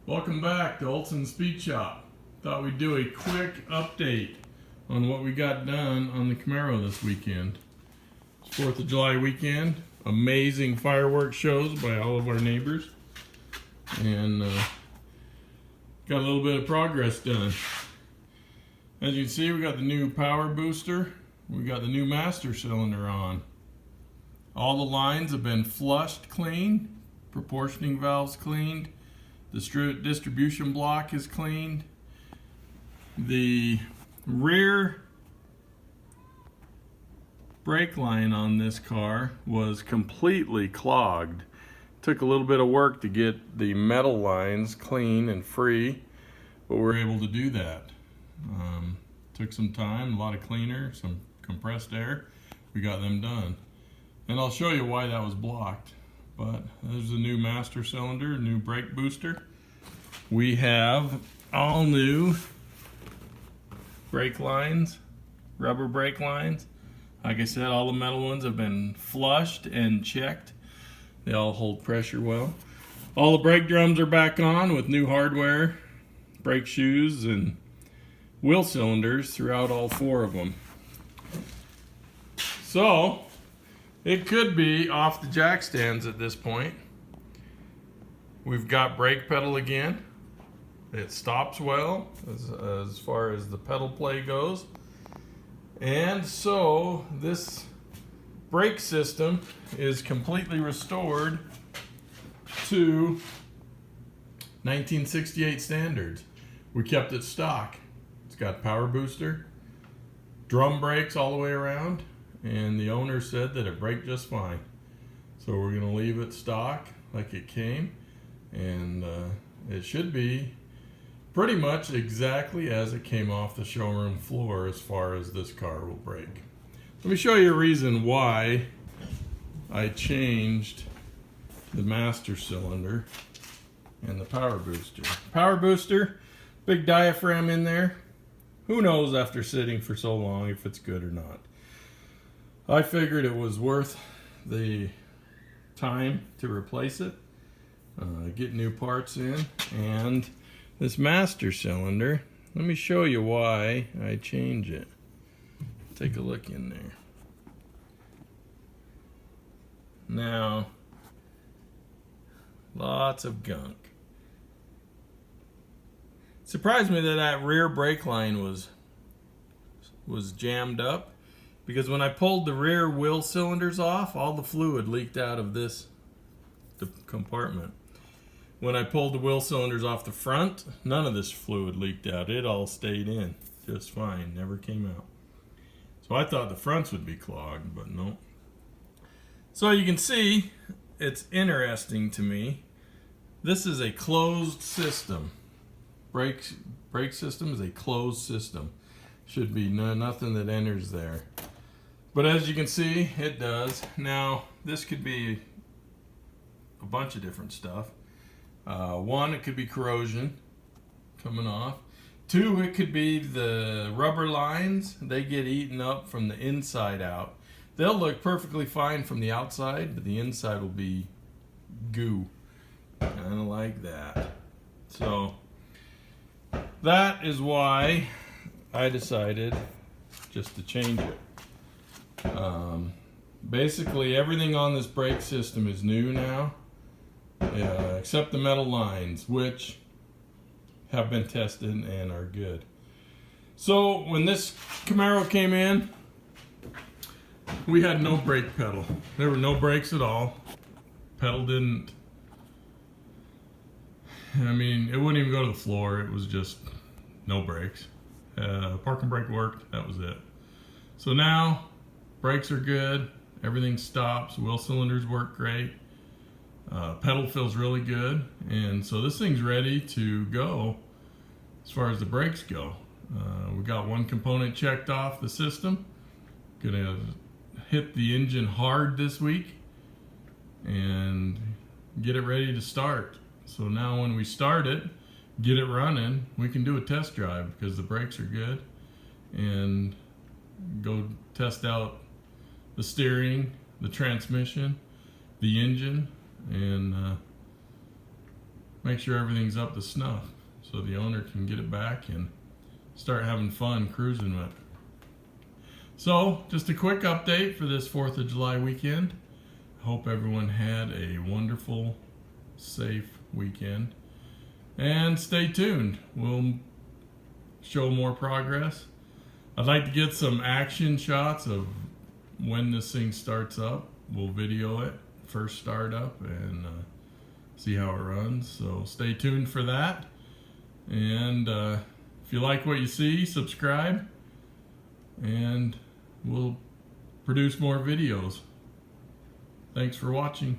Welcome back to Olson Speed Shop. Thought we'd do a quick update on what we got done on the Camaro this weekend. It's 4th of July weekend. Amazing fireworks shows by all of our neighbors. And got a little bit of progress done. As you can see, we got the new power booster. We got the new master cylinder on. All the lines have been flushed clean, proportioning valves cleaned. The distribution block is cleaned. The rear brake line on this car was completely clogged. Took a little bit of work to get the metal lines clean and free, but we were able to do that. Took some time, a lot of cleaner, some compressed air. We got them done. And I'll show you why that was blocked. But there's a new master cylinder, new brake booster. We have all new brake lines, rubber brake lines. Like I said, all the metal ones have been flushed and checked. They all hold pressure well. All the brake drums are back on with new hardware, brake shoes, and wheel cylinders throughout all 4 of them. So, it could be off the jack stands at this point. We've got brake pedal again. It stops well as far as the pedal play goes. And so this brake system is completely restored to 1968 standards. We kept it stock. It's got power booster, drum brakes all the way around, and the owner said that it braked just fine. So we're going to leave it stock like it came, and it should be pretty much exactly as it came off the showroom floor as far as this car will brake. Let me show you a reason why I changed the master cylinder and the power booster. Power booster, big diaphragm in there. Who knows after sitting for so long if it's good or not. I figured it was worth the time to replace it, get new parts in, and this master cylinder, let me show you why I change it. Take a look in there. Now, lots of gunk. It surprised me that that rear brake line was jammed up, because when I pulled the rear wheel cylinders off, all the fluid leaked out of the compartment. When I pulled the wheel cylinders off the front, none of this fluid leaked out. It all stayed in just fine, never came out. So I thought the fronts would be clogged, but no. So you can see, it's interesting to me. This is a closed system. Brake system is a closed system. Should be nothing that enters there. But as you can see, it does. Now, this could be a bunch of different stuff. 1, it could be corrosion coming off. 2, it could be the rubber lines. They get eaten up from the inside out. They'll look perfectly fine from the outside, but the inside will be goo. Kind of like that. So, that is why I decided just to change it. Basically, everything on this brake system is new now. Except the metal lines, which have been tested and are good. So when this Camaro came in, we had no brake pedal. There were no brakes at all. Pedal didn't, I mean, it wouldn't even go to the floor. It was just no brakes. Parking brake worked, that was it. So now, brakes are good, everything stops, wheel cylinders work great. Pedal feels really good, and so this thing's ready to go as far as the brakes go. We got 1 component checked off the system. Gonna hit the engine hard this week and get it ready to start. So now when we start it, get it running, we can do a test drive because the brakes are good, and go test out the steering, the transmission, the engine, and make sure everything's up to snuff so the owner can get it back and start having fun cruising with it. So, just a quick update for this 4th of July weekend. Hope everyone had a wonderful, safe weekend. And stay tuned. We'll show more progress. I'd like to get some action shots of when this thing starts up. We'll video it, first start up, and see how it runs. So stay tuned for that. And if you like what you see, subscribe. And we'll produce more videos. Thanks for watching.